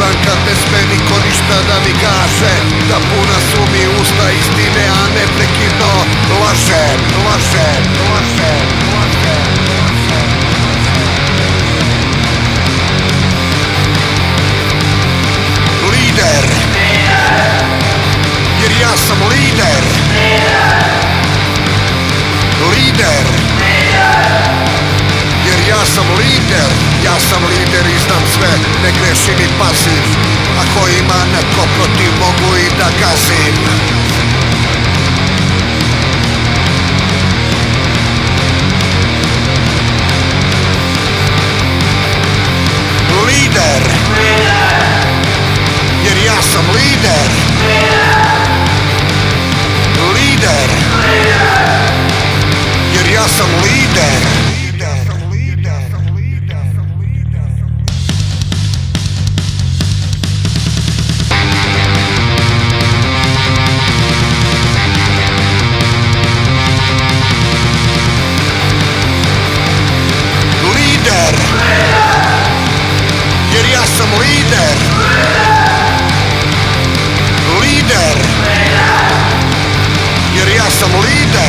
divan kad ne sme niko ništa da mi kaže, da puna su mi usta istine, a neprekidno lažem, lažem, lažem, lažem. Lider, jer ja sam lider. Lider, jer ja sam lider. Ja sam lider i znam sve, ne grešim i pazim. Ako ima neko protiv, mogu i da gazim. Lider, jer ja sam lider. Lider, jer ja sam lider. Lider, jer ja sam lider. Lider, jer ja sam lider.